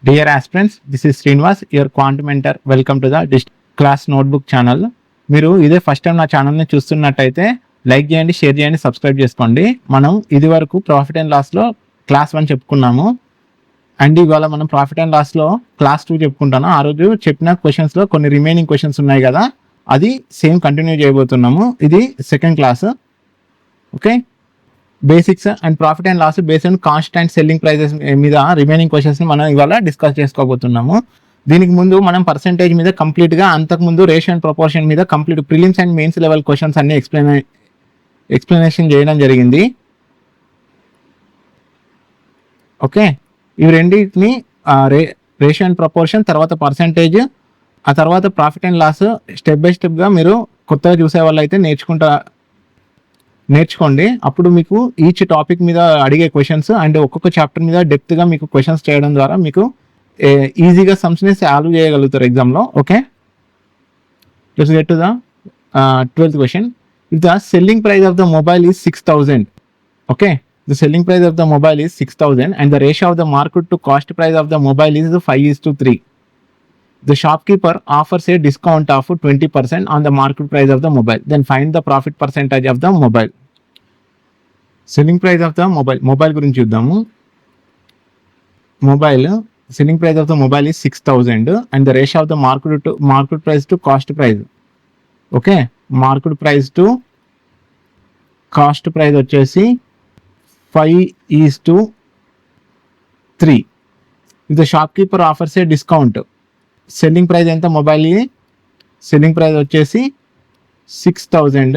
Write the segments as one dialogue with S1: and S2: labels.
S1: Dear aspirants, this is Srinivas, your quantum mentor. Welcome to the class notebook channel. మీరు ఇదే first time నా ఛానల్ని చూస్తున్నట్టయితే like చేయండి, షేర్ చేయండి, సబ్స్క్రైబ్ చేసుకోండి. మనం ఇది వరకు ప్రాఫిట్ అండ్ లాస్లో క్లాస్ 1 చెప్పుకున్నాము. అండ్ ఇవాళ మనం ప్రాఫిట్ అండ్ లాస్లో క్లాస్ 2 చెప్పుకుంటాను. ఆ రోజు చెప్పిన క్వశ్చన్స్లో కొన్ని రిమైనింగ్ క్వశ్చన్స్ ఉన్నాయి కదా, అది సేమ్ కంటిన్యూ చేయబోతున్నాము. ఇది second class. Okay, basics and profit and loss based on cost and selling prices మీద రిమైనింగ్ క్వశ్చన్స్ని మనం ఇవాళ డిస్కస్ చేసుకోబోతున్నాము. దీనికి ముందు మనం పర్సెంటేజ్ మీద కంప్లీట్గా, అంతకుముందు రేషియో అండ్ ప్రపోర్షన్ మీద complete prelims and mains level questions అన్ని ఎక్స్ప్లెనేషన్ చేయడం జరిగింది. ఓకే, ఇవి రెండింటిని రేషియో అండ్ ప్రపోర్షన్, తర్వాత పర్సెంటేజ్, ఆ తర్వాత profit and loss step by స్టెప్గా మీరు కొత్తగా చూసే వాళ్ళు అయితే నేర్చుకోండి. అప్పుడు మీకు ఈచ్ టాపిక్ మీద అడిగే క్వశ్చన్స్ అండ్ ఒక్కొక్క చాప్టర్ మీద డెప్త్గా మీకు క్వశ్చన్స్ చేయడం ద్వారా మీకు ఈజీగా సమ్స్ని సాల్వ్ చేయగలుగుతారు ఎగ్జామ్లో. Okay, let's get to the 12th question. If the selling price of the mobile is 6,000, okay, the selling price of the mobile is 6,000 and the ratio of the market to cost price of the mobile is 5:3. The shopkeeper offers a discount of 20% on the market price of the mobile. Then find the profit percentage of the mobile. Selling price of the mobile గురించి చూద్దాము. Selling price of the mobile is 6,000 and the ratio of the market price to cost price. Okay, market price to cost price వచ్చేసి 5:3. If the shopkeeper offers a discount, selling price ఎంత mobile? Selling price వచ్చేసి 6,000.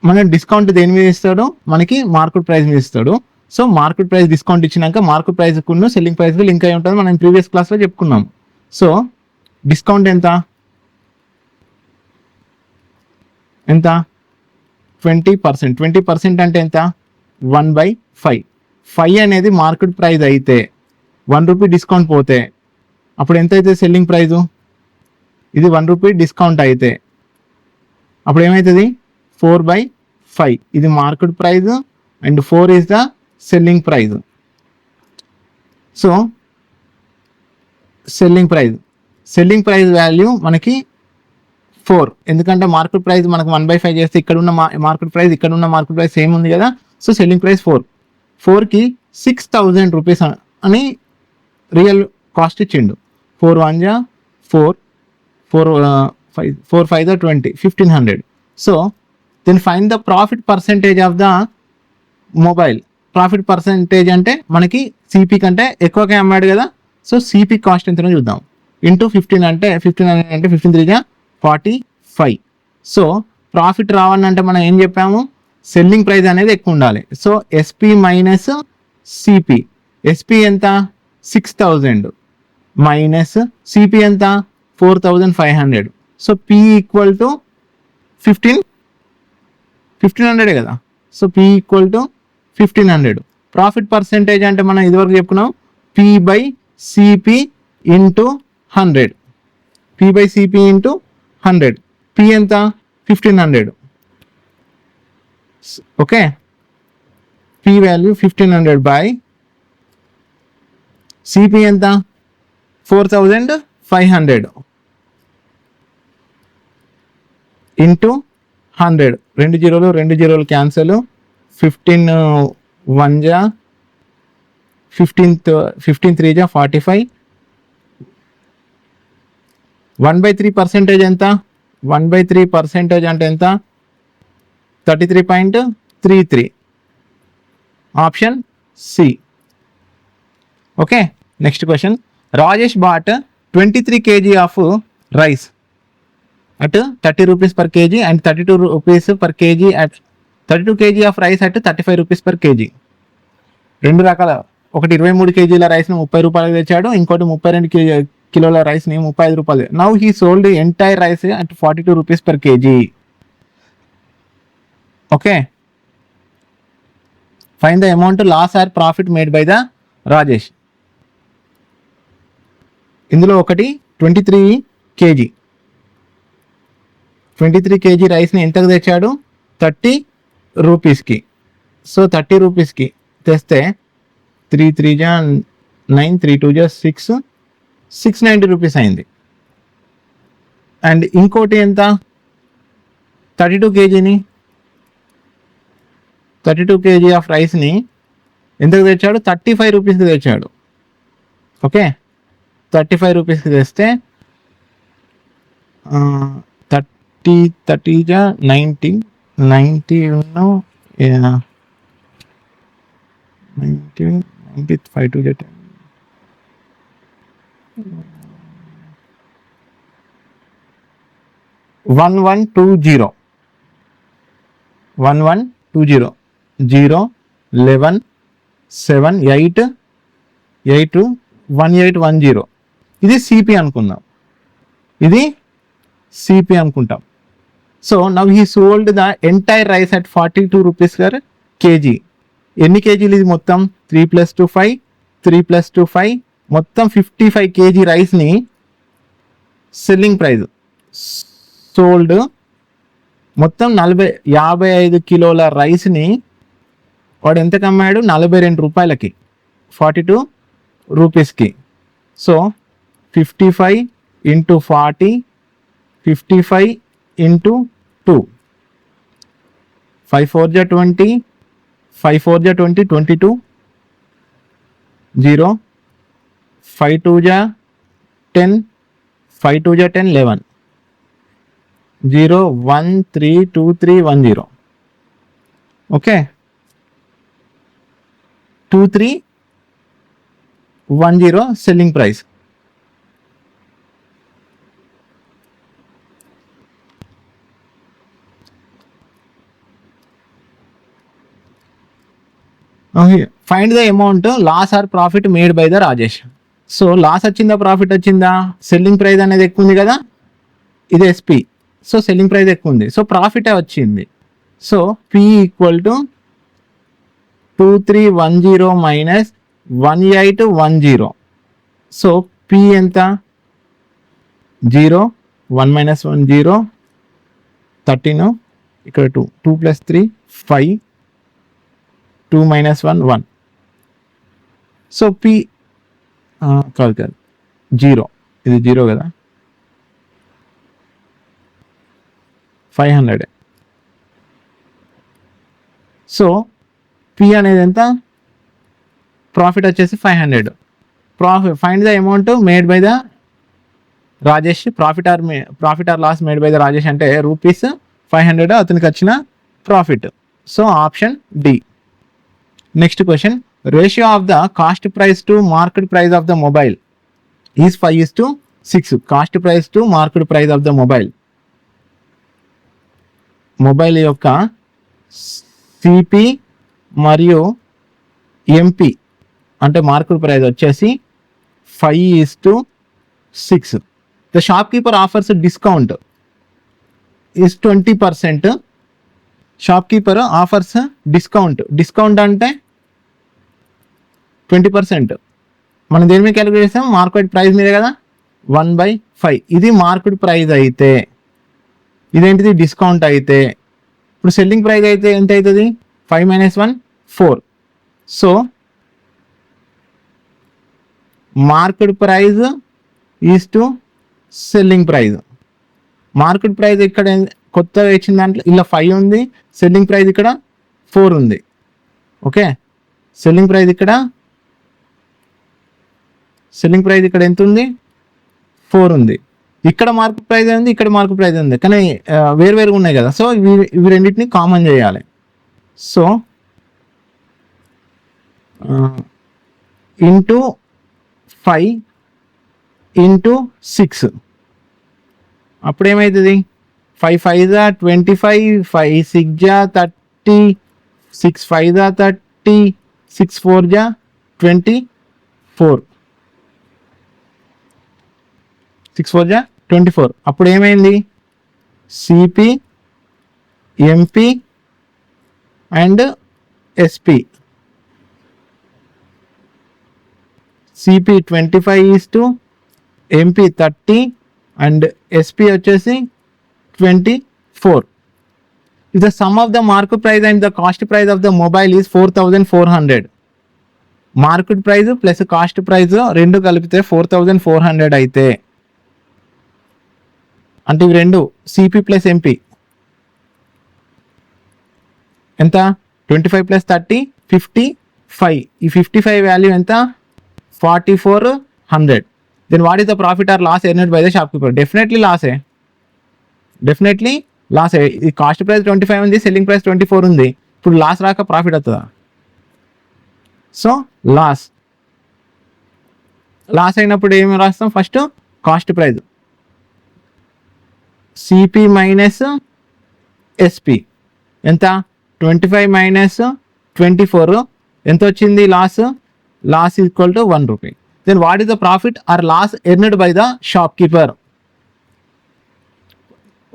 S1: మన discount దేని మీద ఇస్తాడు? మనకి market price మీద ఇస్తాడు. సో మార్కెట్ ప్రైస్ డిస్కౌంట్ ఇచ్చినాక మార్కెట్ ప్రైస్కు సెల్లింగ్ ప్రైస్కి లింక్ అయి ఉంటుంది. మనం ప్రీవియస్ క్లాస్లో చెప్పుకున్నాం. సో డిస్కౌంట్ ఎంత? 20%. 20% అంటే ఎంత? 1/5. 5 అనేది మార్కెట్ ప్రైస్ అయితే 1 రూపీ డిస్కౌంట్ పోతే అప్పుడు ఎంత అయితే సెల్లింగ్ ప్రైజు? ఇది 1 రూపీ డిస్కౌంట్ అయితే అప్పుడు ఏమవుతుంది? 4/5. ఇది market price and 4 is the selling price. So selling price value మనకి 4. ఎందుకంటే మార్కెట్ ప్రైస్ మనకు 1/5 చేస్తే ఇక్కడ ఉన్న మార్కెట్ ప్రైస్ సేమ్ ఉంది కదా. సో సెల్లింగ్ ప్రైస్ 4కి 6,000 రూపీస్ అని రియల్ కాస్ట్ ఇచ్చిండు. 4 1 4, 4 5 20, 1,500. So then find the profit percentage of the mobile. Profit percentage అంటే మనకి సిపి కంటే ఎక్కువగా అమ్మాడు కదా. సో సిపి కాస్ట్ ఎంతనో చూద్దాం. ఇంటూ 15 అంటే 1500 అంటే 15 45. సో ప్రాఫిట్ రావాలంటే మనం ఏం చెప్పాము? సెల్లింగ్ ప్రైస్ అనేది ఎక్కువ ఉండాలి. So SP minus CP. SP ఎంత? 6,000 మైనస్ సిపి ఎంత? 4,500. సో పి ఈక్వల్ టు 1,500 కదా. So P equal to 1,500. Profit percentage అంటే మనం ఇదివరకు చెప్పుకున్నాం P by CP into 100. P by CP into 100. P ఎంత? 1,500. Okay, P value 1,500 by CP ఎంత? 4,500 into 100. 2 జీరోలు cancel. 15 1 15 3 45. 1/3% ఎంత? 1/3% అంటే ఎంత? 33.33. Option C. Okay, next question. Rajesh bought 23 kg of rice at 30 rupees per KG and 32 rupees per KG at 32 kg of rice at 35 rupees per KG. 2 రకాల, ఒకటి 23 kgల రైస్ని 30 రూపాయలకు తెచ్చాడు, ఇంకోటి 32 కిలోల రైస్ని 35 రూపాయలు. Now he sold entire rice at 42 rupees per KG. Okay, find the amount loss or profit made by the Rajesh. ఇందులో ఒకటి 23 kg రైస్ని ఎంతకు తెచ్చాడు? 30 రూపీస్కి. సో 30 రూపీస్కి తెస్తే 3 3 9, 3 2 6, 690 రూపీస్ అయింది. అండ్ ఇంకోటి ఎంత, 32 కేజీని 32 కేజీ ఆఫ్ రైస్ని ఎంతకు తెచ్చాడు, 35 రూపీస్కి తెచ్చాడు. ఓకే, 35 రూపీస్కి తెస్తే 30 జా 90 90 5 to 10 1120 0 11 7 8 8 1810. ఇది సిపి అనుకుందాం, ఇది సిపి అనుకుంటాం. So now he sold the entire rice at 42 rupees per KG. ఎన్ని కేజీలు ఇది మొత్తం, 3 + 2 5 3 + 2 5 మొత్తం 55 కేజీ రైస్ని సెల్లింగ్ ప్రైస్ సోల్డ్. మొత్తం 55 కిలోల రైస్ని వాడు ఎంతకు అమ్మాడు, 42 రూపాయలకి, 42 రూపీస్కి. So 55 × 40 55 × 2 5 4 = 20 5 4 = 20 22 0 5 2 = 10 5 2 = 10 11 0 1 3 2 3 1 0. Okay, 2310 selling price. Find the amount loss or profit made by the Rajesh. So loss వచ్చిందా, ప్రాఫిట్ వచ్చిందా, సెల్లింగ్ ప్రైస్ అనేది ఎక్కువ ఉంది కదా, ఇది ఎస్పి. సో సెల్లింగ్ ప్రైస్ ఎక్కువ ఉంది, సో ప్రాఫిటే వచ్చింది. So P equal to 2310 minus 1810. So P ఎంత, 0 1 - 1 0 13 ఇక్కడ 2 2 + 3 5 2 - 1 1. సో పి కాదు 0, ఇది 0 కదా, 500. సో పి అనేది ఎంత, ప్రాఫిట్ వచ్చేసి 500. Find the amount made by the Rajesh. Profit or loss made by the Rajesh అంటే ₹500 అతనికి వచ్చిన profit. So option D. Next question, ratio of the cost price to market price of the mobile is 5:6. Cost price to market price of the mobile యొక్క CP మరియు MP అంటే market price వచ్చేసి 5:6. The shopkeeper offers discount is 20%. Shopkeeper offers discount అంటే 20%. మనం దేని మీద calculate చేస్తాం, market price మీద కదా, 1/5. ఇది మార్కెట్ ప్రైస్ అయితే, ఇదేంటిది డిస్కౌంట్ అయితే. ఇప్పుడు సెల్లింగ్ ప్రైస్ అయితే ఎంత అవుతుంది, 5 - 1 4. So market price is to selling price. Market price ఇక్కడ కొత్తగా ఇచ్చిన దాంట్లో ఇలా 5 ఉంది, సెల్లింగ్ ప్రైస్ ఇక్కడ 4 ఉంది. ఓకే, సెల్లింగ్ ప్రైస్ ఇక్కడ ఎంత ఉంది, 4 ఉంది. ఇక్కడ మార్కెట్ ప్రైస్ ఉంది, ఇక్కడ మార్కెట్ ప్రైస్ ఉంది, కానీ వేరువేరుగా ఉన్నాయి కదా. సో ఇవి రెండింటిని కామన్ చేయాలి. సో ఇంటూ 5 × 6 అప్పుడు ఏమవుతుంది, 5 5 = 25 5 6 = 30 6 5 = 30 6 4 = 24 6 4 = 24. అప్పుడు ఏమైంది, CP MP and SP. CP 25 MP 30 and SP వచ్చేసి 24. If the sum of the market price and the cost price of the mobile is 4,400, market price plus cost price రెండు కలిపితే 4400 అయితే అంటే ఇవి రెండు సిపి ప్లస్ ఎంపీ ఎంత 25 plus 30 55. ఈ 55 value ఎంత 4400. Then what is the profit or loss earned by the shopkeeper? Definitely లాసే. ఈ కాస్ట్ ప్రైస్ 25 ఉంది, సెల్లింగ్ ప్రైస్ 24 ఉంది. ఇప్పుడు లాస్ రాక ప్రాఫిట్ అవుతుందా? సో లాస్ అయినప్పుడు ఏమి రాస్తాం? First cost price CP minus SP ఎంత 25 మైనస్ 24 ఎంత వచ్చింది? Loss equal to 1 rupee. Then what is the profit or loss earned by the shopkeeper?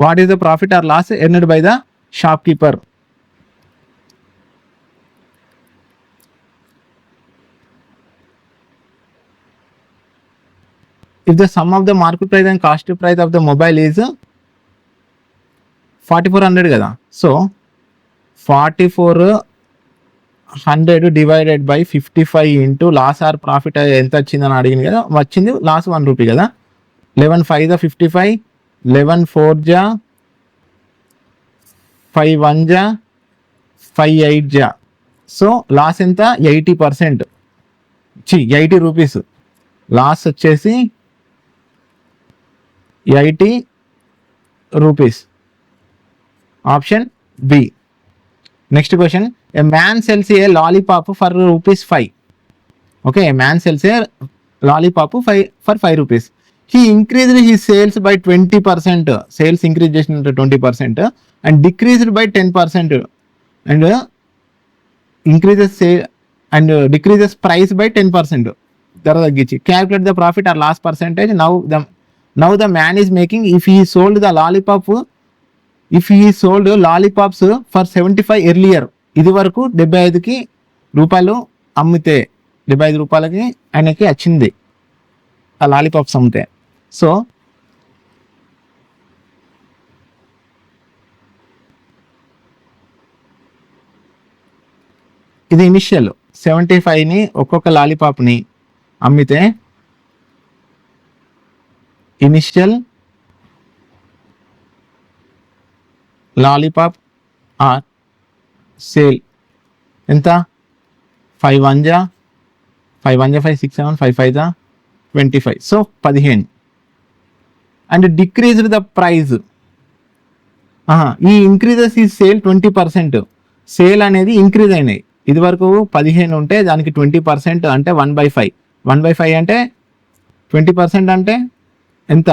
S1: What is the profit or loss earned by the shopkeeper? If the sum of the market price and cost price of the mobile is 4400 కదా, so 4400 divided by 55 into loss or profit ఎంత వచ్చిందని అడిగింది కదా, వచ్చింది loss 1 rupee కదా. 11 5 జా 55, 11 4 జా 5 1 జా 5 8 జా. సో లాస్ ఎంత? 80%, 80 రూపీస్ లాస్ వచ్చేసి 80 rupees. Option B. Next question, a man sells a lollipop for ₹5. Okay, a man sells a lollipop for 5 rupees. He increased he sales by 20%. Sales increase చేసినట్టు 20% and decreased by 10% and increases sale and decreases price by 10%. ధర తగ్గించి calculate the profit or loss percentage. Now the man is making, if he sold lollipops for 75 earlier, ఇది వరకు 75 రూపాయలు అమ్మితే 75 రూపాయలకి ఆయనకి వచ్చింది ఆ లాలీపాప్స్ అమ్మితే. సో ఇది ఇనిషియల్ 75ని ఒక్కొక్క లాలీపాప్ని అమ్మితే ఇనిషియల్ లాలీపాప్ ఆర్ సేల్ ఎంత? 5 1 జా 5 6 7 5 5 జా 25. So 15. And decreased the price. ఈ ఇంక్రీజెస్ ఈ సేల్ 20%. సేల్ అనేది ఇంక్రీజ్ అయినాయి. ఇది వరకు 15 ఉంటే దానికి 20% అంటే 1/5. 1/5 అంటే 20% అంటే ఎంత?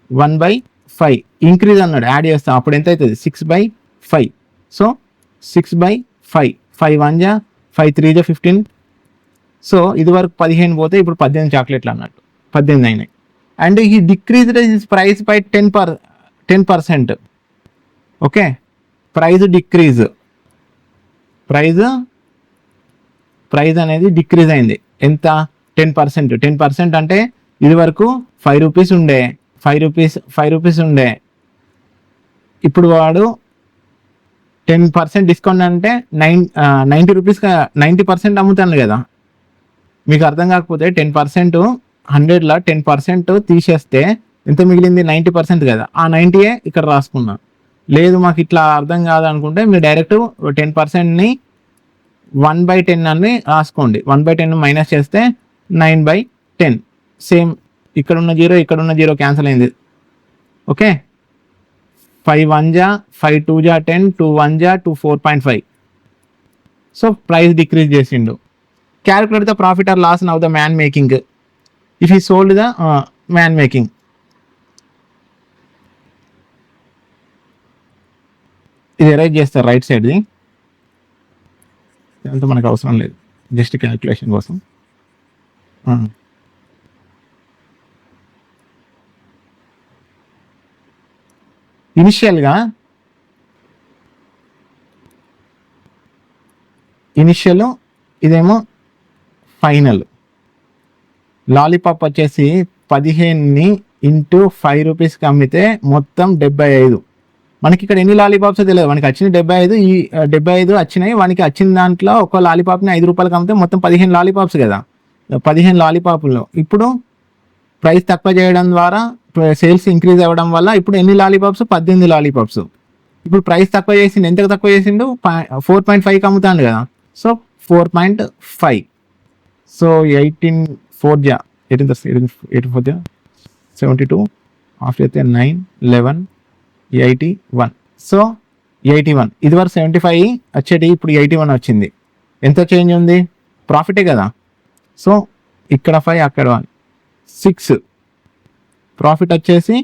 S1: 1/5 ఇంక్రీజ్ అన్నాడు, యాడ్ చేస్తాం. అప్పుడు ఎంత అవుతుంది? 6/5. సో 6/5. 5 1 జా 5 3 జా 15. సో ఇది వరకు 15 పోతే ఇప్పుడు 18 చాక్లెట్లు అన్నట్టు 18 అయినాయి. అండ్ ఈ decreased his price by 10%. Okay, price decrease, price అనేది డిక్రీజ్ అయింది. ఎంత? 10%. 10% అంటే ఇది వరకు 5 రూపీస్ ఉండే, 5 రూపీస్ ఉండే. ఇప్పుడు వాడు 10% డిస్కౌంట్ అంటే 90 రూపీస్ 90% అమ్ముతాను కదా. మీకు అర్థం కాకపోతే 10% 100లో 10% తీసేస్తే ఎంత మిగిలింది? 90% కదా. ఆ 90 ఇక్కడ రాసుకున్నా. లేదు మాకు ఇట్లా అర్థం కాదు అనుకుంటే మీరు డైరెక్ట్ 10%ని 1/10 అని రాసుకోండి. 1/10 మైనస్ చేస్తే 9/10. సేమ్ ఇక్కడ ఉన్న 0 క్యాన్సిల్ అయింది. ఓకే, 5 1 జా 5 2 జా 10, 2 1 జా 2 4.5. సో ప్రైస్ డిక్రీజ్ చేసిండు. Calculate the profit or loss now the man making. If he sold the man making. ఇది ఎరైజ్ చేస్తారు రైట్ సైడ్ది, అంత మనకు అవసరం లేదు, జస్ట్ క్యాల్కులేషన్ కోసం. ఇనిషియల్ ఇదేమో ఫైనల్. లాలీపాప్ వచ్చేసి 15ని ఇంటూ 5 రూపీస్కి అమ్మితే మొత్తం 75. మనకి ఇక్కడ ఎన్ని లాలీపాప్స్ తెలియదు, మనకి వచ్చిన 75, ఈ 75 వచ్చినాయి, మనకి వచ్చిన దాంట్లో ఒక లాలీపాప్ని 5 రూపాయలకి అమ్మితే మొత్తం 15 లాలీపాప్స్ కదా, 15 లాలీపాపుల్లో ఇప్పుడు ప్రైస్ తక్కువ చేయడం ద్వారా సేల్స్ ఇంక్రీజ్ అవ్వడం వల్ల ఇప్పుడు ఎన్ని లాలీపాప్స్, 18 లాలీపాప్స్. ఇప్పుడు ప్రైస్ తక్కువ చేసిండు, ఎంతకు తక్కువ చేసిండు, 4.5కి అమ్ముతాడు కదా, సో 4.5. సో 18 4 జా 18 72 ఆఫ్ అయితే 9 11 81. సో 81, ఇది వరకు 75 వచ్చేటి, ఇప్పుడు 81 వచ్చింది. ఎంత చేంజ్ ఉంది, ప్రాఫిటే కదా. సో ఇక్కడ 5 అక్కడ 1 6, ప్రాఫిట్ వచ్చేసి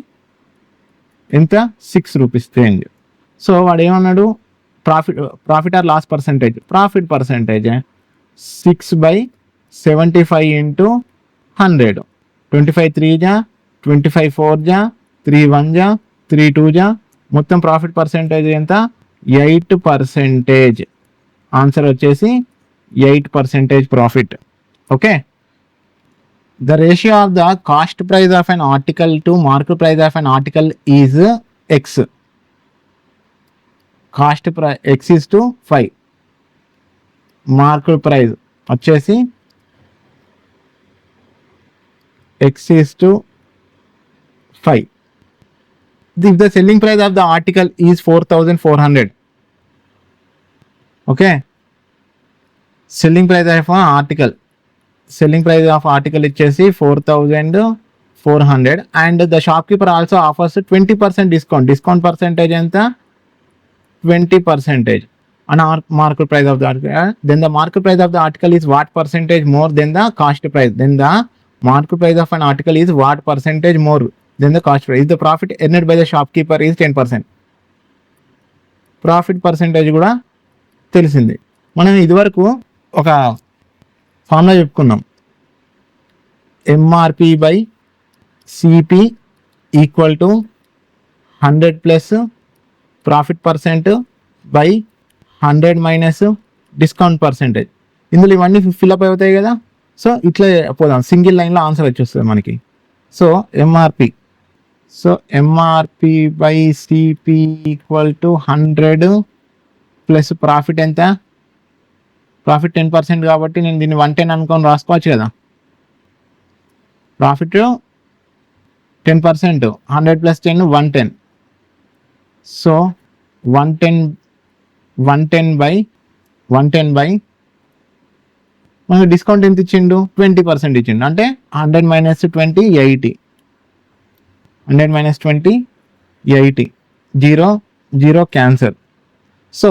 S1: ఎంత, 6 రూపీస్ చేంజ్. సో వాడు ఏమన్నాడు, profit or loss percentage, profit percentage 6/75 into 100, 25 3 జా 25 4 జా 3 1 జా 3 2 జా, మొత్తం ప్రాఫిట్ పర్సంటేజ్ ఎంత, 8%. ఆన్సర్ వచ్చేసి 8% profit. Okay, the ratio of the cost price of an article to market price of an article is x. Cost price x is to 5, market price వచ్చేసి x is to 5. If the selling price of the article is 4,400, okay, selling price of an article, selling price of article ఇచ్చేసి 4,400 and the shopkeeper also offers 20% discount. Discount percentage ఎంత, 20% on our market price of the article. Then the market price of the article is what percentage more than the cost price. Then the market price of an article is what percentage more than the cost price. If the profit earned by the shopkeeper is 10%, profit percentage కూడా తెలిసింది. మనం ఇదివరకు ఒక formula చెప్పుకున్నాం, MRP by CP equal to 100 plus profit percent by 100 minus discount percentage. ఇందులో ఇవన్నీ fill up అవుతాయి కదా. సో ఇట్లా పోదాం, సింగిల్ లైన్లో ఆన్సర్ వచ్చేస్తుంది మనకి. So MRP, so MRP by CP equal to 100 plus profit ఎంత, ప్రాఫిట్ 10% కాబట్టి నేను దీన్ని 110 అనుకొని రాసుకోవచ్చు కదా. Profit 10%, 100 plus 10 110. సో 110 బై మనకు డిస్కౌంట్ ఎంత ఇచ్చిండు, 20% ఇచ్చిండు. అంటే 100 minus 20 80, 100 minus 20 80, 0 0 cancer. So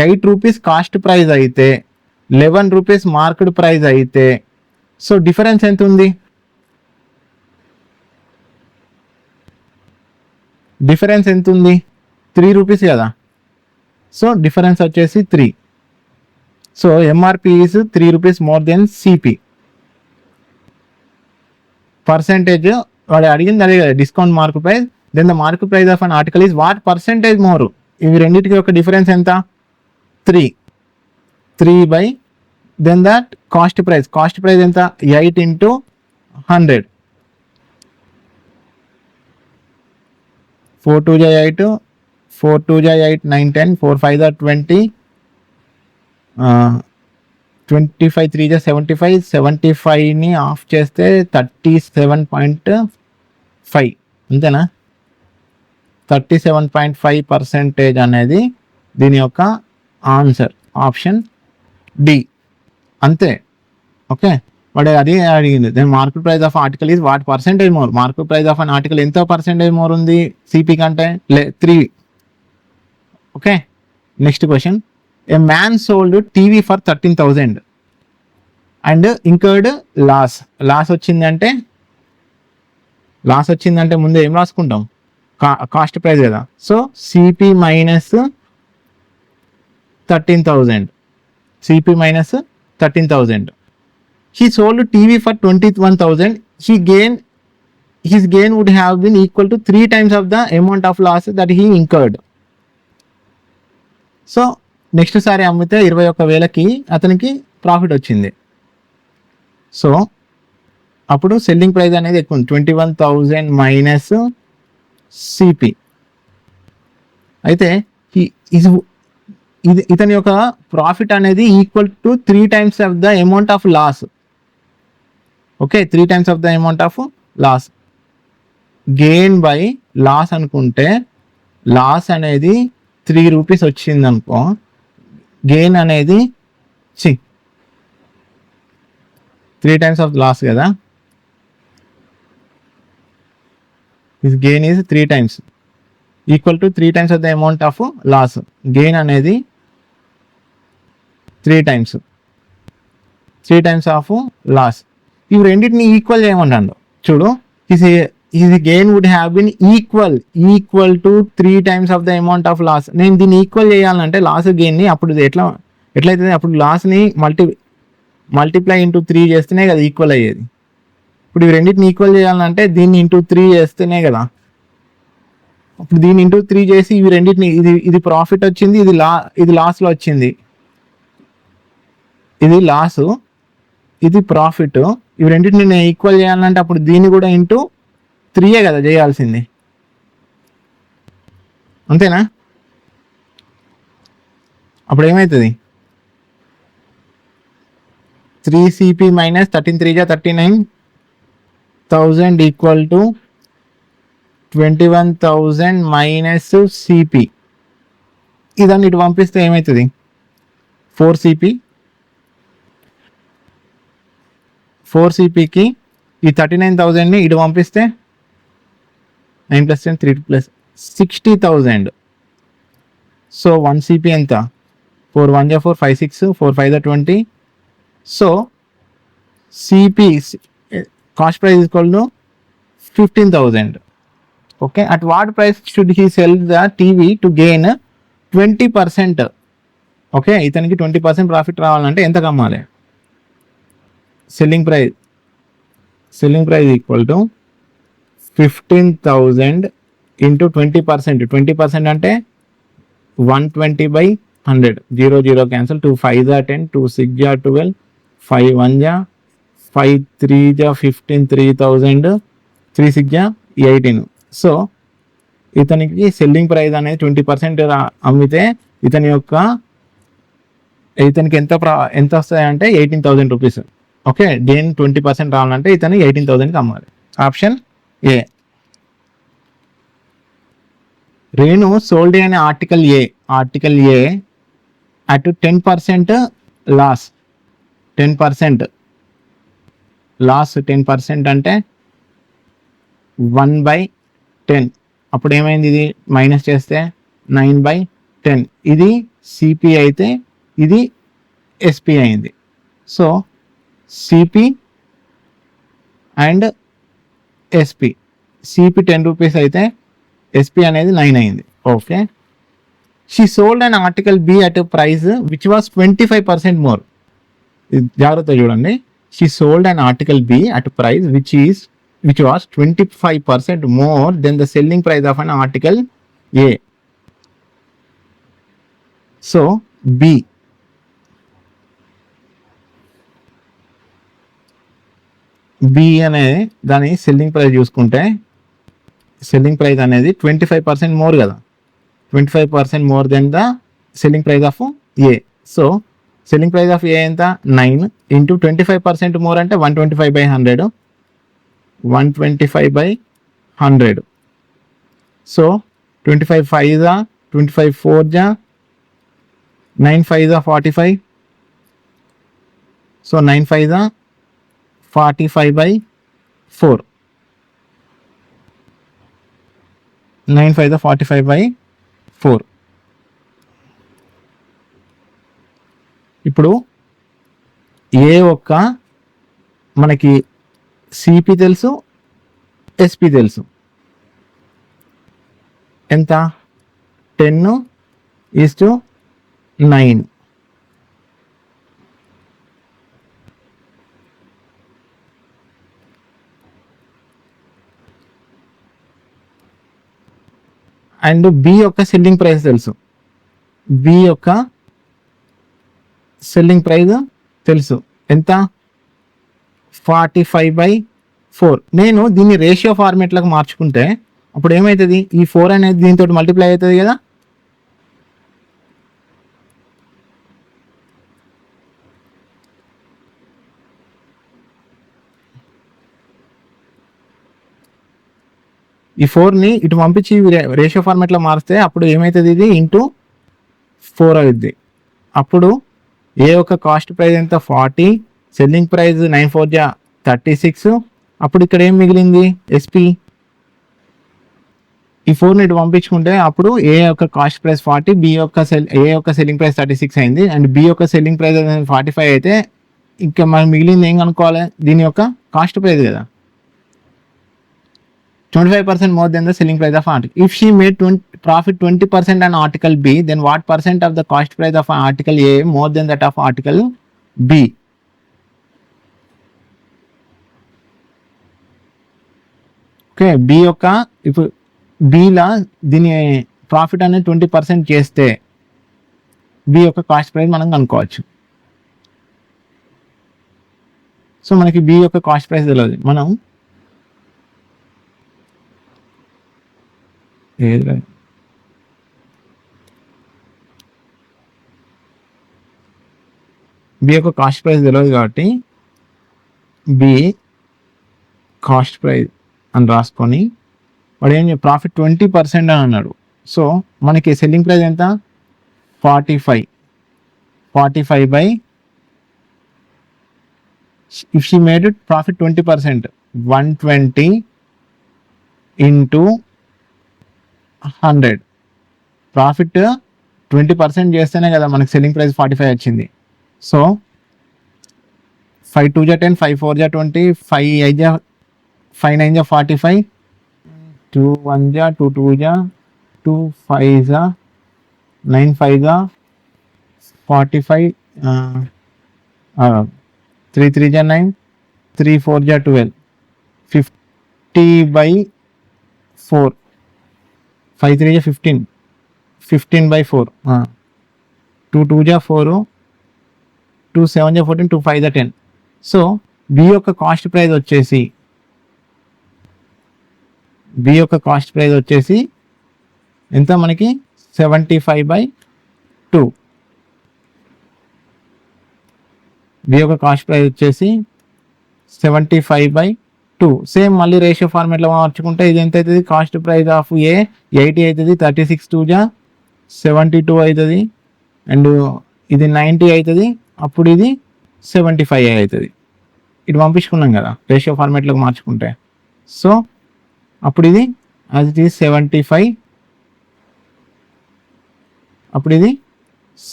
S1: 8 rupees cost price అయితే 11 రూపీస్ మార్కెట్ ప్రైస్ అయితే, సో డిఫరెన్స్ ఎంత ఉంది, డిఫరెన్స్ ఎంత ఉంది, 3 రూపీస్ కదా. సో డిఫరెన్స్ వచ్చేసి 3. So MRP is 3 rupees more than CP. Percentage వాడు అడిగింది అదే కదా, discount market price. Then the market price of an article is what percentage more. ఇవి రెండింటికి ఒక డిఫరెన్స్ ఎంత, 3 by then that cost price. Cost price ఎంత, 8 ఇంటూ 100. 4 2 జా 8, 4 2 జా 8 9 10, 4 5 జా 20, 25 3 జా 75, 75ని ఆఫ్ చేస్తే 37.5 అంతేనా. 37.5% అనేది దీని యొక్క ఆన్సర్, ఆప్షన్ డి అంతే. ఓకే, వాడు అది అడిగింది. Then market price of article is what percentage more. Market price of an article ఎంత పర్సెంటేజ్ మోర్ ఉంది సిపి కంటే, 3. Okay, next question. A man sold TV for 13,000 and incurred loss. Loss వచ్చిందంటే ముందు ఏం రాసుకుంటాం, కాస్ట్ ప్రైస్ కదా. So CP minus 13,000, CP minus 13,000. He sold TV for 21,000. His gain would have been equal to 3 times of the amount of loss that he incurred. So next సారి అమ్మితే 21,000కి అతనికి profit వచ్చింది. సో అప్పుడు selling price అనేది ఎక్కువ ఉంది, 21,000 minus CP. అయితే ఇతని యొక్క ప్రాఫిట్ అనేది equal to 3 times of the amount of loss. Okay, 3 times of the amount of loss. Gain by loss అనుకుంటే లాస్ అనేది 3 rupees వచ్చింది అనుకో, గెయిన్ అనేది 3 times ఆఫ్ లాస్ కదా, this gain is 3 times equal to 3 times of the amount of loss. Gain అనేది 3 times of loss. ఇవి రెండింటిని equal చేయమంటాడు. చూడు, ఇది gain would have been equal to 3 times of the amount of loss. నేను దీన్ని equal చేయాలంటే లాస్ గెయిన్ని అప్పుడు ఎట్లయితుంది, అప్పుడు లాస్ని మల్టిప్లై ఇంటూ 3 చేస్తేనే కదా ఈక్వల్ అయ్యేది. ఇప్పుడు ఇవి రెండింటిని ఈక్వల్ చేయాలంటే దీన్ని ఇంటూ 3 చేస్తేనే కదా. అప్పుడు దీన్ని ఇంటూ 3 చేసి ఇవి రెండింటిని, ఇది ప్రాఫిట్ వచ్చింది, ఇది లాస్లో వచ్చింది, ఇది లాస్, ఇది ప్రాఫిట్. ఇవి రెండింటిని నేను ఈక్వల్ చేయాలంటే అప్పుడు దీన్ని కూడా ఇంటూ 3 కదా చేయాల్సింది, అంతేనా? అప్పుడు ఏమవుతుంది, 3CP minus 13 3 39,000 equal to 21,000 minus CP. ఇదాన్ని ఇటు పంపిస్తే ఏమవుతుంది, 4CPకి ఈ 39,000ని ఇటు పంపిస్తే 9 + 10 3 + 60,000. సో 1CP ఎంత, 4 1 4 5 6 4 5 20. So CP cost price equal to 15,000. Okay, at what price should he sell the TV to gain 20%? Okay, ఇతనికి 20% ప్రాఫిట్ రావాలంటే ఎంత కమ్మాలి? Selling price equal to 15,000 into 20%. 20% అంటే 120/100. 0 0 క్యాన్సల్. 2 5 10, 2 6 12, 5 1 5 3 15, 3,000, 3 6 18. సో ఇతనికి సెల్లింగ్ ప్రైస్ అనేది 20% అమ్మితే ఇతనికి ఎంత వస్తాయంటే 18,000 రూపీస్. ఓకే, గెయిన్ 20% రావాలంటే ఇతను 18,000కి అమ్మాలి. Option A. రేణు సోల్డ్ అనే article A at 10% loss. 10% loss 10% అంటే 1/10. అప్పుడు ఏమైంది, ఇది మైనస్ చేస్తే 9/10. ఇది CP అయితే ఇది SP అయింది. So CP and SP. CP 10 rupees అయితే SP అనేది 9 అయింది. Okay, she sold and article B at price which was 25% more. జాగ్రత్త చూడండి, she sold and article B at price which was 25% more than the selling price of an article A. So B అనే దాని selling price చూసుకుంటే selling price అనేది 25% more కదా, 25% more than the selling price of A. So selling price of A ఎంత, 9 into 25% more అంటే 125/100. 125/100. So 25 5 25 4 9 5 45. So 9 5 45/4. 9 5 45/4. ఇప్పుడు ఏ ఒక్క మనకి CP తెలుసు, SP తెలుసు. ఎంత, 10:9. అండ్ B యొక్క సెల్లింగ్ ప్రైస్ తెలుసు. B యొక్క సెల్లింగ్ ప్రైస్ తెలుసు ఎంత, 45/4. నేను దీన్ని రేషియో ఫార్మేట్లకు మార్చుకుంటే అప్పుడు ఏమవుతుంది, ఈ 4 అనేది దీంతో మల్టిప్లై అవుతుంది కదా, ఈ 4ని ఇటు పంపించి రేషియో ఫార్మాట్లో మారిస్తే అప్పుడు ఏమవుతుంది, ఇది ఇంటూ 4 అవుద్ది. అప్పుడు ఏ యొక్క కాస్ట్ ప్రైస్ ఎంత 40, సెల్లింగ్ ప్రైస్ 9 4 జా 36. అప్పుడు ఇక్కడ ఏం మిగిలింది ఎస్పీ. ఈ 4ని ఇటు పంపించుకుంటే అప్పుడు ఏ యొక్క కాస్ట్ ప్రైస్ 40, ఏ యొక్క సెల్లింగ్ ప్రైస్ 36 అయింది, అండ్ బి యొక్క సెల్లింగ్ ప్రైస్ 45 అయితే ఇంకా మనకు మిగిలింది ఏం కనుక్కోవాలి, దీని యొక్క కాస్ట్ ప్రైస్ కదా. 25% more than the selling price of article. If she made profit 20% on article B, then what percent of the cost price of article A more than that of article B? Okay, B యొక్క ఇప్పుడు బిలా దీని profit అనేది 20% చేస్తే B యొక్క cost price మనం కనుక్కోవచ్చు. So మనకి B యొక్క కాస్ట్ ప్రైస్ తెలియదు, మనం బి యొక్క కాస్ట్ ప్రైస్ తెలియదు కాబట్టి బి కాస్ట్ ప్రైస్ అని రాసుకొని వాడు ఏం ప్రాఫిట్ 20% అని అన్నాడు. సో మనకి సెల్లింగ్ ప్రైస్ ఎంత 45 by if she made it profit 20%, 120 into 100. Profit 20% చేస్తేనే కదా మనకి సెల్లింగ్ ప్రైస్ 45 వచ్చింది. సో 5 2 జా 10, 5 4 జా 20, 5 8 జా 5 9 జా 45, 2 1 జా 2 2 జా 2 5 జా 9 5 జా 45, 3 3 జా 9, 3 4 జా 12, 50 బై 4, 5 3 జా 15, 15 బై 4, 2 2 జా 4, 2 7 జా 14, 2 5 జా 10. సో బి యొక్క కాస్ట్ ప్రైస్ వచ్చేసి ఎంత మనకి 75/2. బి యొక్క కాస్ట్ ప్రైస్ వచ్చేసి 75/2. సేమ్ మళ్ళీ రేషియో ఫార్మేట్లో మార్చుకుంటే ఇది ఎంత అవుతుంది, కాస్ట్ ప్రైస్ ఆఫ్ ఏ 80 అవుతుంది, 36 2 జా 72 అవుతుంది, అండ్ ఇది 90 అవుతుంది, అప్పుడు ఇది 75 అవుతుంది. ఇటు పంపించుకున్నాం కదా రేషియో ఫార్మేట్లోకి మార్చుకుంటే. సో అప్పుడు ఇది అది 75, అప్పుడు ఇది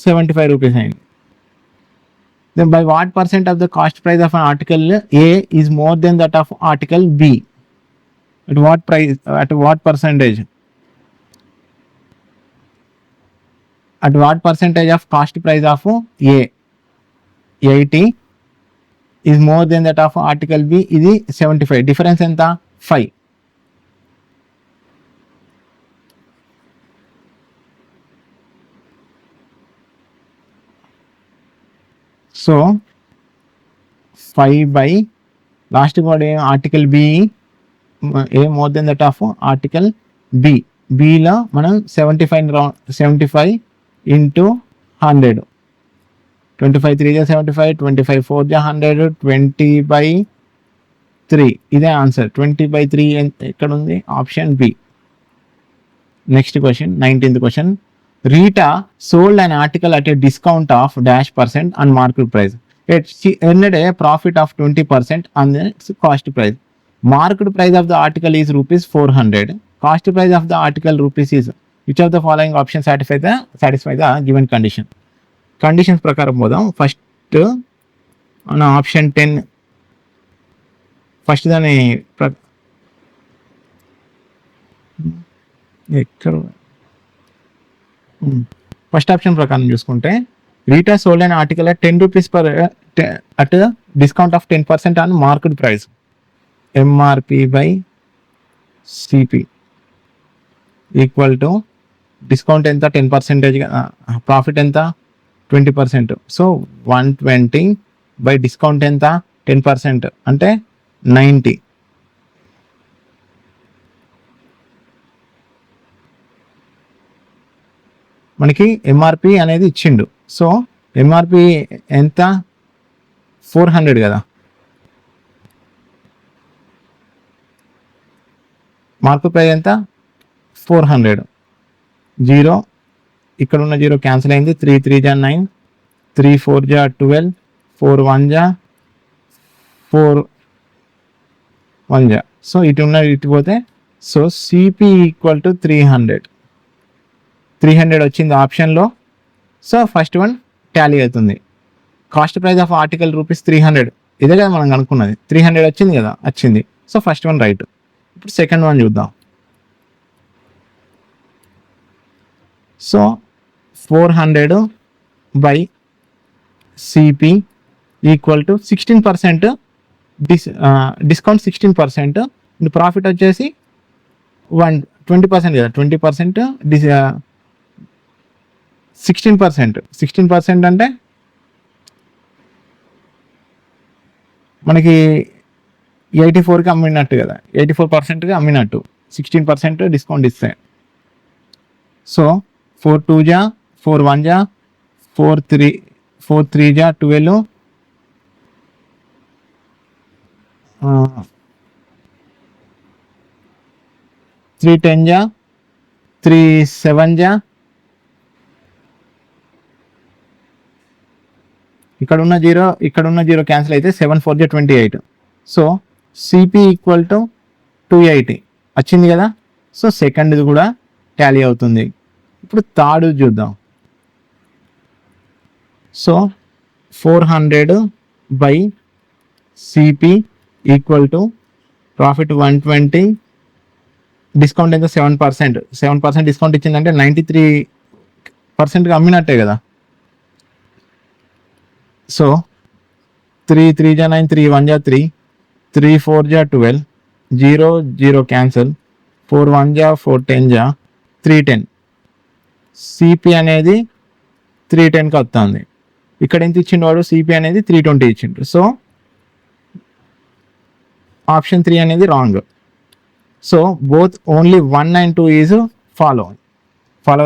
S1: 75 రూపీస్ అయింది. Then by what percent of the cost price of an article A is more than that of article B? At what price? At what percentage? At what percentage of cost price of A 80 is more than that of article B? ఇది 75. Difference ఎంత 5. So 5 by last కూడా article B a more than that of article B. బిలో మనం 75 into 100, 25 3 జా 75, 25 4 జా 100, 20/3. ఇదే answer. 20/3 ఎక్కడ ఉంది, option B. Next question, 19th క్వశ్చన్. Rita sold an article at a discount of -% on market price. She earned a profit of 20% on its cost price. Market price of the article is ₹400. Cost price of the article rupees is. Which of the following options satisfy the given condition? Conditions ప్రకారం పోదాం. First మన option 10 first దాని ఎక్కడ first option ప్రకారం చూసుకుంటే Rita sold an article at 10 rupees at a discount of 10% on market price. MRP/CP equal to discount ఎంత 10%, profit ఎంత 20%. So 120 by discount ఎంత 10% అంటే 90. మనకి ఎంఆర్పి అనేది ఇచ్చిండు. సో ఎంఆర్పి ఎంత 400 కదా. మార్కెట్ ప్రైస్ ఎంత 400. జీరో, ఇక్కడ ఉన్న జీరో క్యాన్సిల్ అయింది. 3 3 జా 9, 3 4 జా 12, 4 1 జా 4 1 జా. సో ఇటు ఉన్న ఇటు పోతే సో సిపి ఈక్వల్ టు 300 వచ్చింది ఆప్షన్లో. సో ఫస్ట్ వన్ టాలీ అవుతుంది. కాస్ట్ ప్రైస్ ఆఫ్ ఆర్టికల్ ₹300, ఇదే కదా మనం అనుకున్నది. 300 వచ్చింది కదా, వచ్చింది. So first one right. ఇప్పుడు సెకండ్ వన్ చూద్దాం. So 400 by CP equal to 16%, discount 16%, profit వచ్చేసి 20% కదా, 20% 16% అంటే మనకి 84కి అమ్మినట్టు కదా, 84%గా అమ్మినట్టు 16% డిస్కౌంట్ ఇస్తే. సో 4 2 జా 4 1 జా 4 3 జా 12, 3 10 జా 3 7 జా, ఇక్కడ ఉన్న జీరో క్యాన్సిల్ అయితే 7 4 జా 28. సో సిపి ఈక్వల్ టు 280 వచ్చింది కదా. సో సెకండ్ది కూడా టాలీ అవుతుంది. ఇప్పుడు థర్డ్ చూద్దాం. So 400 by CP equal to profit 120, discount ఎంత 7% డిస్కౌంట్ ఇచ్చిందంటే 93%గా అమ్మినట్టే కదా. సో 3 3 జా 9, 3 1 జా 3, 3 4 జా 12, 0 0 క్యాన్సల్, 4 1 జా 4 10 జా 310. సిపి అనేది 310కి వస్తుంది. ఇక్కడ ఎంత ఇచ్చిండు వాడు, సిపి అనేది 320 ఇచ్చిండు. సో ఆప్షన్ 3 అనేది wrong. So both only 1 and 2 is follow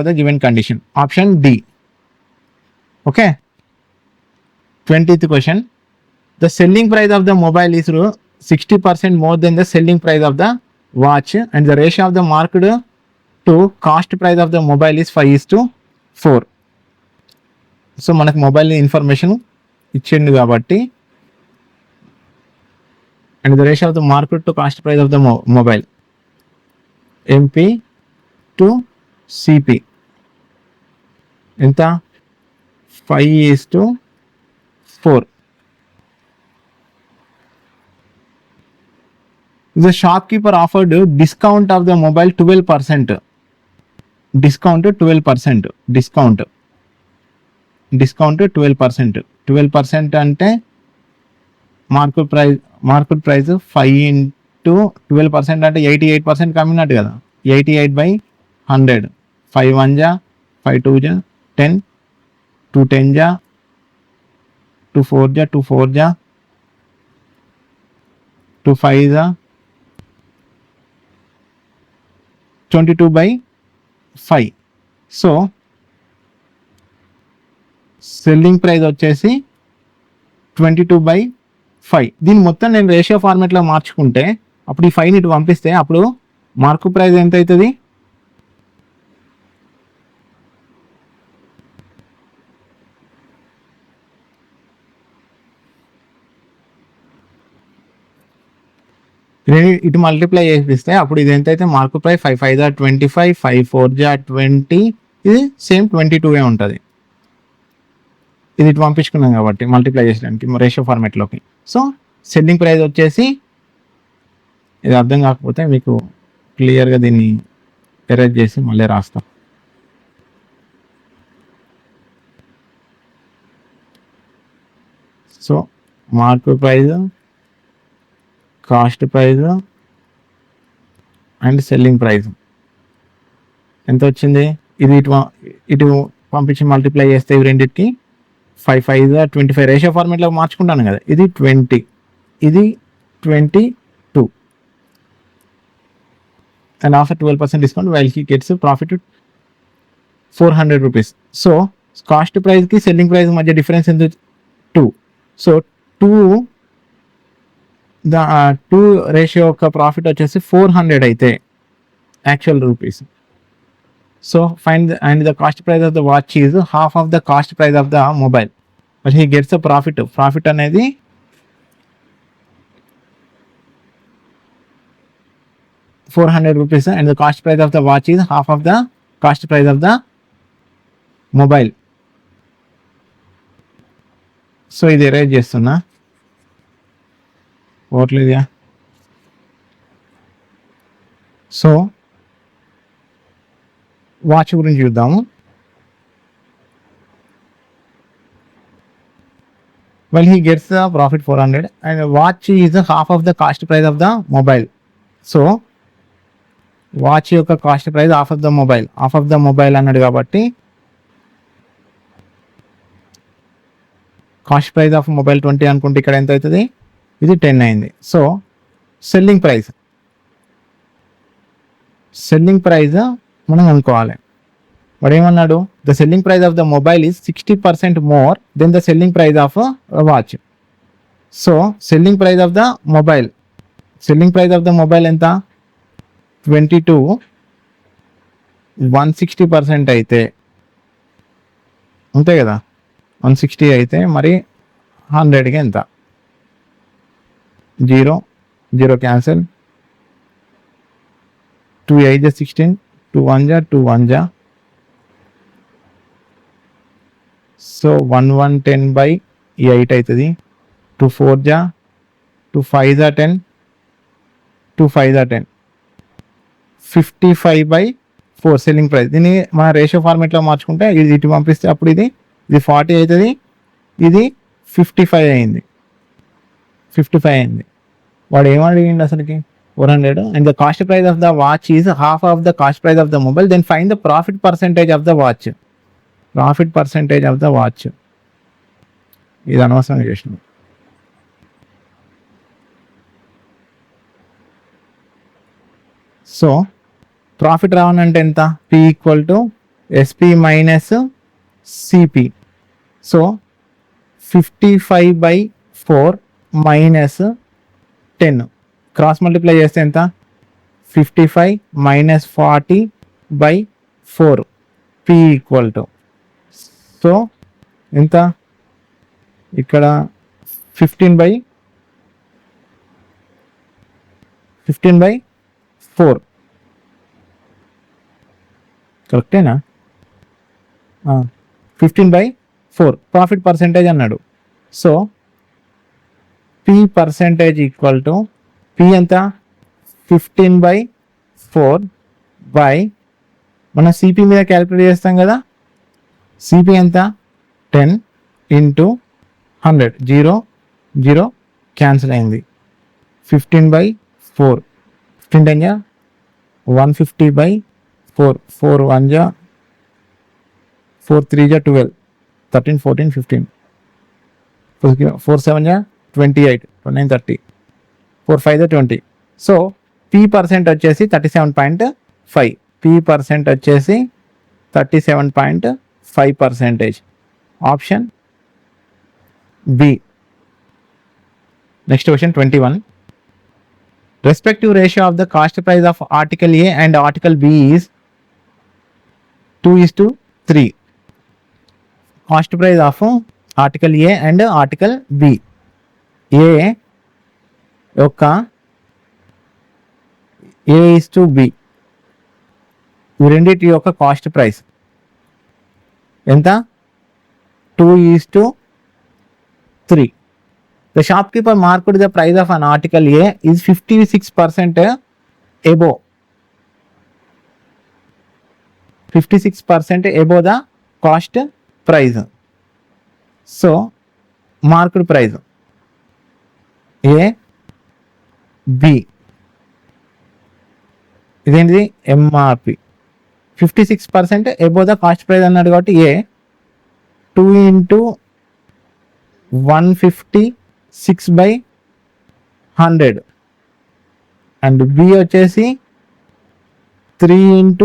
S1: the given condition. Option D. Okay. 20th question. The selling price of the mobile is 60% more than the selling price of the watch, and the ratio of the market to cost price of the mobile is 5:4. So మనకు mobile information ఇచ్చిండు కాబట్టి, and the ratio of the market to cost price of the mobile MP to CP ఎంత 5:4. The shopkeeper offered discount of the mobile 12%. Discount 12% అంటే market price 5 into 12% అంటే 88% కమ్మినట్టు కదా. 88/100. 5 1 జా 5 2 జా 10, 2 10 జా 2 4 జా 2 4 జా 2 5 జా 22/5. సో సెల్లింగ్ ప్రైస్ వచ్చేసి 22/5. దీన్ని మొత్తం నేను రేషియో ఫార్మాట్లో మార్చుకుంటే, అప్పుడు ఈ 5ని ఇటు పంపిస్తే అప్పుడు మార్కెట్ ప్రైస్ ఎంత అవుతుంది, ఇటు మల్టిప్లై చేపిస్తే అప్పుడు ఇది ఎంత అయితే మార్కెట్ ప్రైస్ 5 5 జా 25, 5 4 జా 20, ఇది సేమ్ 22 ఉంటుంది. ఇది ఇటు పంపించుకున్నాం కాబట్టి మల్టిప్లై చేసడానికి రేషియో ఫార్మాట్లోకి. సో సెల్లింగ్ ప్రైస్ వచ్చేసి, ఇది అర్థం కాకపోతే మీకు క్లియర్గా దీన్ని ఎరేజ్ చేసి మళ్ళీ రాస్తాం. So market price, cost price and selling price ఎంత వచ్చింది, ఇది ఇటు పంపించి మల్టిప్లై చేస్తే ఇవి రెండింటికి 5 5 జా 25 రేషియో ఫార్మాట్లో మార్చుకుంటాను కదా. ఇది 20, ఇది 22, and offer 12% discount while he gets profit 400 rupees. So cost ప్రైస్కి సెల్లింగ్ ప్రైస్ మధ్య డిఫరెన్స్ ఎంత 2. సో 2 రేషియో యొక్క ప్రాఫిట్ వచ్చేసి 400 అయితే actual rupees. So find and the cost price of the watch is half of the cost price of the mobile, but he gets a profit అనేది 400 rupees and the cost price of the watch is half of the cost price of the mobile. So ఇది erase చేస్తున్నా పోవట్లేదా. So watch గురించి చూద్దాము. Well, he gets the profit 400 and watch is half of the cost price of the mobile. So watch యొక్క cost price half of the mobile అన్నాడు కాబట్టి cost price of mobile 20 అనుకుంటే ఇక్కడ ఎంత అవుతుంది, ఇది 10 అయింది. సో సెల్లింగ్ ప్రైస్ మనం అనుకోవాలి. వాడు ఏమన్నాడు, the selling price of the mobile is 60% more than the selling price of watch. So selling price of the mobile ఎంత, 22, 160% అయితే అంతే కదా, 160 అయితే మరి 100కి ఎంత, 0 క్యాన్సిల్, 2 8 16, 2 1 జా, సో 110/8 అవుతుంది, 2 4 జా, 2 5 జా 10, 2 5 జా 10, 55/4 సెల్లింగ్ ప్రైస్. దీన్ని మన రేషియో ఫార్మేట్లో మార్చుకుంటే ఇది ఇటు పంపిస్తే అప్పుడు ఇది 40 అవుతుంది, ఇది 55 అయింది. వాడు ఏమడిగిండి అసలుకి 400 and the cost price of the watch is half of the cost price of the mobile, then find the profit percentage of the watch. ఇది అనవసరంగా చేసినాం. సో ప్రాఫిట్ రావాలంటే ఎంత, P = SP - CP. So 55/4 - 10 cross multiply చేస్తే ఎంత, 55 - 40/4 P = so ఎంత ఇక్కడ 15/4 కరెక్టేనా, 15/4 ప్రాఫిట్ పర్సెంటేజ్ అన్నాడు. సో P పర్సెంటేజ్ = P ఎంత, 15/4 బై మనం సిపి మీద క్యాలిక్యులేట్ చేస్తాం కదా, సిపి ఎంత 10 × 100, 0 క్యాన్సిల్ అయింది, 15/4, 15 10 150/4, 4 1 4 3 12, 13 14 15, 4 7 28, 29 30, 4 5 20. సో P పర్సెంట్ వచ్చేసి 37.5, P పర్సెంట్ వచ్చేసి 37.5%. Option B. Next question 21. Respective ratio of the cost price of article A and article B is 2:3. Cost price of article A and article B. A యొక్క A:B, ఈ రెండింటి యొక్క cost price ఎంత, 2:3. The shopkeeper marked the price of an article A is 56% above. 56% above the cost price. So marked price A B ఇదేంటిది MRP, 56% above the cost price అన్నాడు కాబట్టి A 2 × 156/100 and B వచ్చేసి 3 ×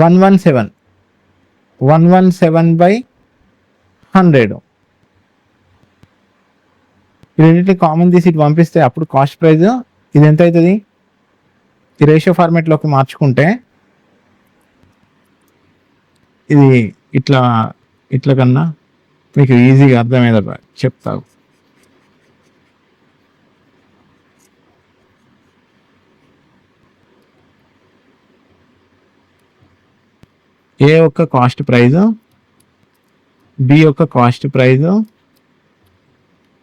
S1: 117/100. ఈ రెండింటిని కామన్ తీసి ఇటు పంపిస్తే అప్పుడు కాస్ట్ ప్రైస్ ఇది ఎంత అవుతుంది? ఈ రేషియో ఫార్మేట్లోకి మార్చుకుంటే ఇది ఇట్లా ఇట్లా కన్నా మీకు ఈజీగా అర్థమయ్యేదా చెప్తావు. ఏ యొక్క కాస్ట్ ప్రైజు, బి యొక్క కాస్ట్ ప్రైజు,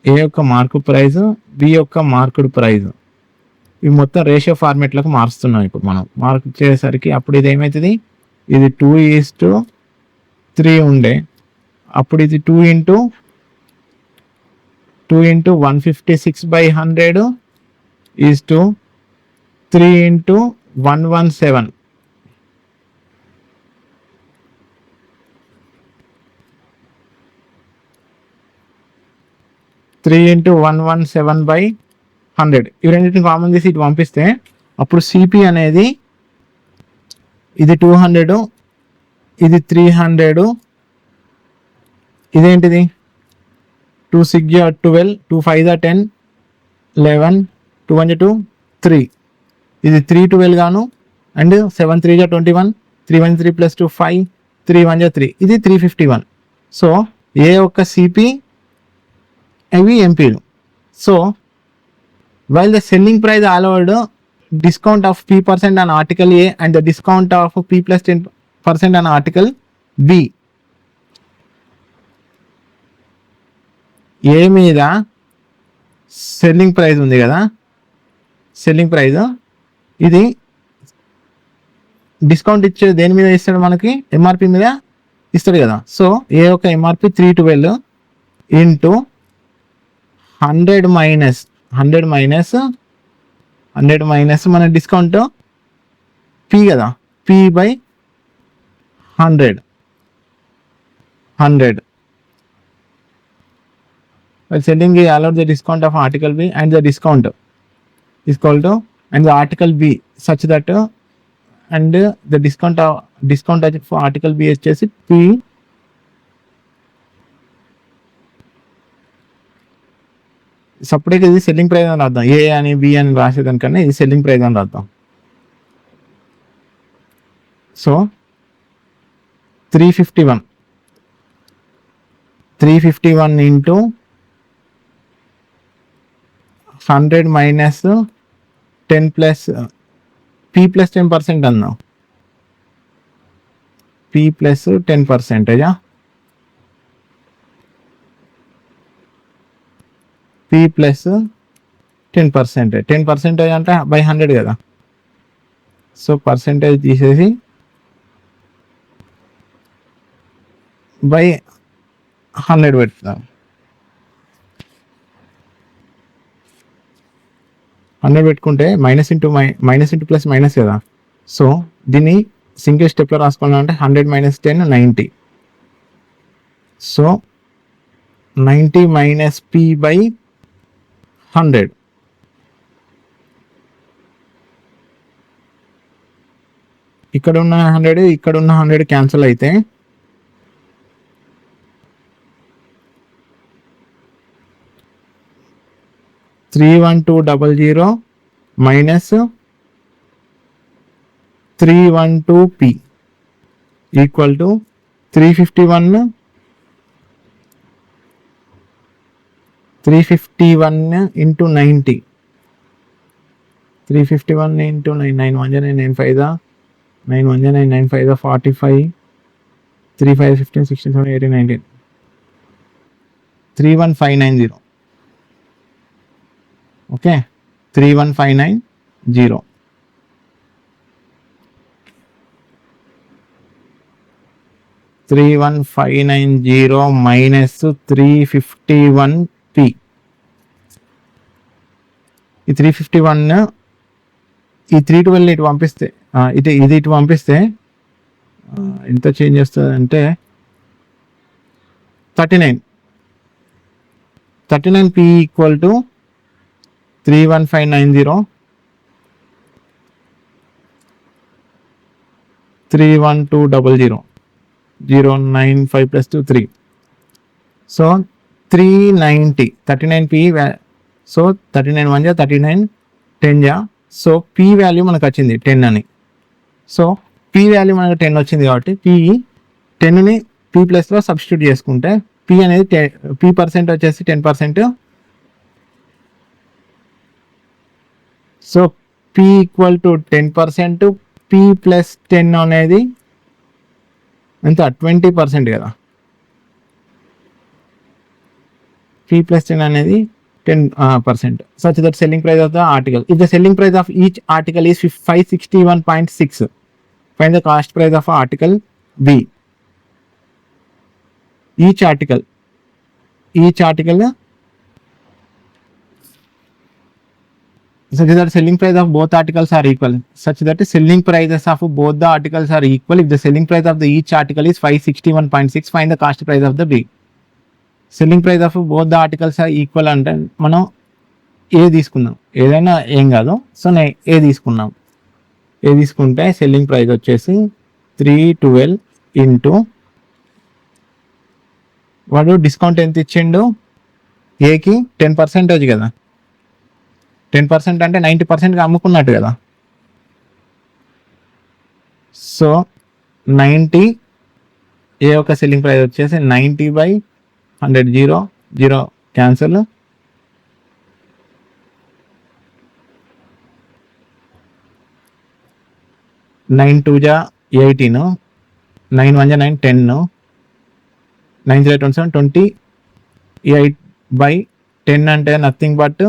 S1: ఏ యొక్క మార్కు ప్రైజు, బి యొక్క మార్కుడ్ ప్రైజు, ఇవి మొత్తం రేషియో ఫార్మేట్లకు మారుస్తున్నాం. ఇప్పుడు మనం మార్క్ చేసేసరికి అప్పుడు ఇది ఏమవుతుంది? ఇది 2:3 ఉండే, అప్పుడు ఇది 2 into 156/100 is to 3 into 117. 3 into 117/100. ఇవి రెండింటిని కామన్ చేసి ఇటు పంపిస్తే అప్పుడు సిపి అనేది ఇది 200, ఇది 300, ఇదేంటిది 2 6 12, 2 5 10, 11, 2 1 2, 3, ఇది 312 గాను, అండ్ 7 3 21, 3 1 3 + 2 5, 3 1 3, ఇది 351. సో ఏ ఒక్క సిపి అవి ఎంపీలు. So while the selling price allowed discount of P% on article A and the discount of P plus 10% on article B. ఏ మీద సెల్లింగ్ ప్రైస్ ఉంది కదా, సెల్లింగ్ ప్రైస్ ఇది డిస్కౌంట్ ఇచ్చే దేని మీద ఇస్తాడు? మనకి ఎంఆర్పి మీద ఇస్తాడు కదా. సో ఏ యొక్క ఎంఆర్పి 312 ఇంటూ 100 మైనస్ మన డిస్కౌంట్ పి కదా, P/100. While selling A allowed the discount of article B and the discount is equal to and the article B such that and the discount for article B వచ్చేసి P separate. ఇది selling price అని రాద్దాం, ఏ అని B అని రాసేదానికన్నా ఇది selling price అని రాద్దాం. So 351 into 100 minus 10 plus P + 10% అన్నాం, P + 10%, P + 10%. 10% అంటే బై 100 కదా. సో పర్సెంటేజ్ తీసేసి బై 100 పెడతాం. 100 పెట్టుకుంటే మైనస్ ఇంటూ ప్లస్ మైనస్ కదా. సో దీన్ని సింగిల్ స్టెప్లో రాసుకోవాలంటే 100 - 10 90. So 90 minus P/100. ఇక్కడ ఉన్న 100 ఇక్కడ ఉన్న 100 క్యాన్సిల్ అయితే 31200 minus 312P equal to 351 into 90. 351 into 9, 9 1 9 5 9 1 9 5 45, 3 5 15 16 17 18 19, 31590. Okay, 31590 31590 minus 351P. ఈ 351 ఈ 312 ఇటు పంపిస్తే ఇది ఇటు పంపిస్తే ఎంత చేంజ్ చేస్తుంది అంటే 39P equal to 31590 31200 095 + 2 3. So 390 39P. So 39 1 39 10 జా. సో పీ వాల్యూ మనకు వచ్చింది 10 అని. సో పీ వాల్యూ మనకు 10 వచ్చింది కాబట్టి 10ని పీ ప్లస్లో సబ్స్టిట్యూట్ చేసుకుంటే పీ అనేది పీ పర్సెంట్ వచ్చేసి 10%. So P equal to 10%, P plus 10 అనేది ఎంత 20% కదా. పీ ప్లస్ 10 అనేది 10%. Such that selling price of the article. If the selling price of each article is 561.6, find the cost price of article B. Each article such that selling price of both articles are equal. Such that selling prices of both the articles are equal. If the selling price of the each article is 561.6, find the cost price of the B. Selling price of both the articles are equal అంటే మనం ఏ తీసుకుందాం, ఏదైనా ఏం కాదు. So నేను ఏ తీసుకుంటే selling price వచ్చేసి 312 into వాడు డిస్కౌంట్ ఎంత ఇచ్చిండు ఏకి 10% కదా. 10% అంటే 90%గా అమ్ముకున్నట్టు కదా. సో 90 ఏ యొక్క సెల్లింగ్ ప్రైస్ వచ్చేసి 90/100, 0 క్యాన్సల్. 9 2 జా 18, 9 1 జా 9 10, 9 0 27, 28/10 అంటే నథింగ్ బట్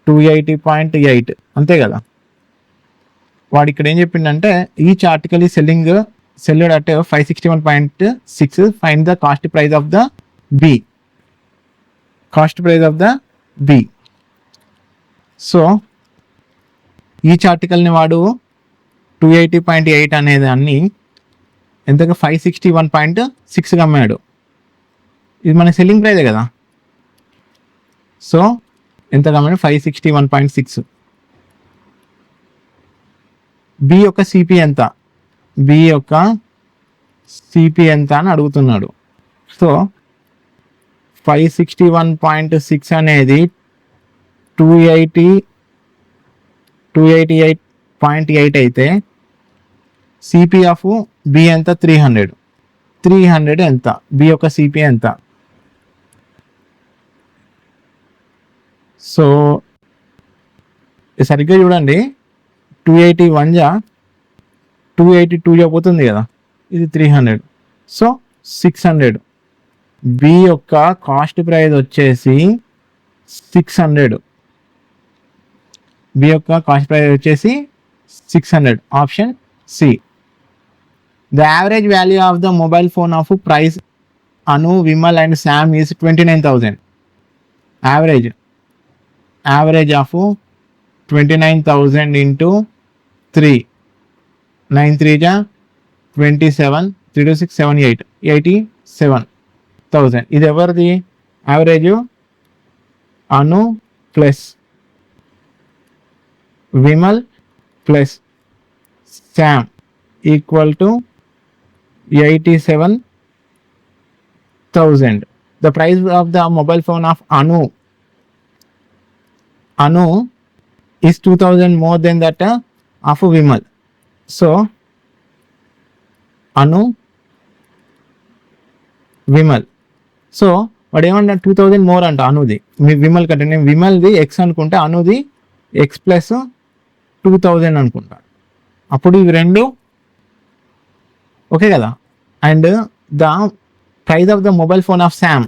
S1: 280.8 అంతే కదా. వాడు ఇక్కడ ఏం చెప్పిండంటే ఈచ్ ఆర్టికల్ ఈ selling sold at 561.6, find the cost price of the B. So each ఆర్టికల్ని వాడు 280.8 అనేది అన్ని ఎంతగా 561.6గా అమ్మాడు. ఇది మన సెల్లింగ్ ప్రైజే కదా. సో ఎంతగా అమ్మాడు 561.6. బి యొక్క సిపి ఎంత, అని అడుగుతున్నాడు. సో 561.6 అనేది 288.8 అయితే సిపి ఆఫ్ బి ఎంత 300 ఎంత, బి యొక్క సిపి ఎంత. సో సరిగ్గా చూడండి, 281 జా 282 జా పోతుంది కదా, ఇది 300. సో 600. బి యొక్క కాస్ట్ ప్రైస్ వచ్చేసి 600. బి యొక్క కాస్ట్ ప్రైస్ వచ్చేసి 600. Option C. The average value of the mobile phone of price Anu, Vimal and Sam is 29,000. Average of 29,000 into 3, 9 3 జా 27, 3 2 6 7 8, 87,000. ఇది ఎవరిది average? Anu plus Vimal plus Sam equal to 87,000. The price of the mobile phone of Anu is 2,000 more than that of Vimal. So Anu, Vimal. So వాడు ఏమన్నా 2,000 more అంట అనుది. మీ విమల్ కంటే నేను విమల్ది X అనుకుంటే అనుది X plus 2,000 అనుకుంటా. అప్పుడు ఇవి రెండు ఓకే కదా. And the price of the mobile phone of Sam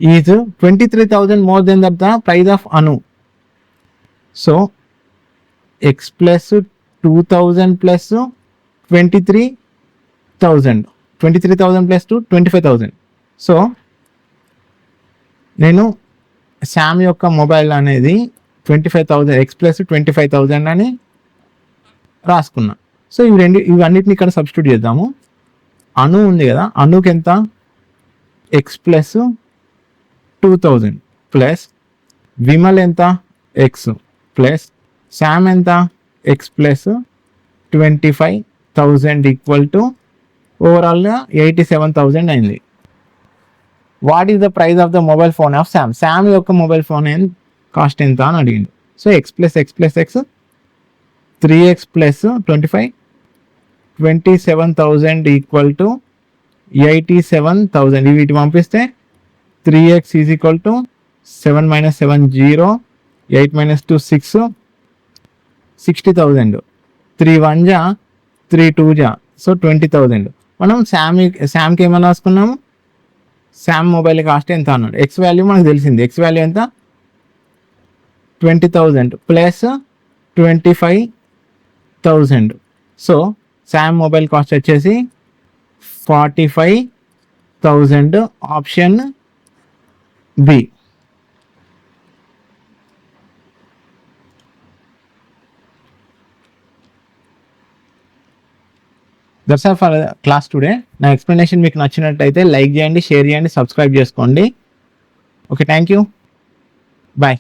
S1: is 23,000 more than that the price of Anu. So x plus 2,000 plus 23,000 plus 25,000. So నేను శామ్ యొక్క మొబైల్ అనేది 25,000 ఎక్స్ ప్లస్ 25,000 అని రాసుకున్నా. సో ఇవన్నిటిని ఇక్కడ సబ్స్టిట్యూట్ చేద్దాము. అను ఉంది కదా, అనుకి ఎంత ఎక్స్ ప్లస్ 2,000 ప్లస్ విమల్ ఎంత ఎక్స్ ప్లస్ శామ్ ఎంత ఎక్స్ ప్లస్ 25,000 ఈక్వల్ టు ఓవరాల్గా 87,000 అయింది. What is the price of the mobile phone of Sam? Sam యొక్క మొబైల్ ఫోన్ కాస్ట్ ఎంత అని అడిగింది. So X plus X plus X 3x plus 25 27,000 equal to 87,000. వీటి పంపిస్తే 3x is equal to 7 - 7 0, 8 - 2 6, 60,000. 3 1 జా 3 2 జా, సో 20,000. మనం శామ్కి ఏమన్నా రాసుకున్నాము, శామ్ మొబైల్ కాస్ట్ ఎంత అన్నాడు. ఎక్స్ వాల్యూ మనకు తెలిసింది. ఎక్స్ వాల్యూ ఎంత 20,000 plus 25,000. So Sam mobile cost వచ్చేసి 45,000. Option B. That's all for class today. నా ఎక్స్ప్లెనేషన్ మీకు నచ్చినట్టయితే లైక్ చేయండి, షేర్ చేయండి, సబ్స్క్రైబ్ చేసుకోండి. Okay, thank you, bye.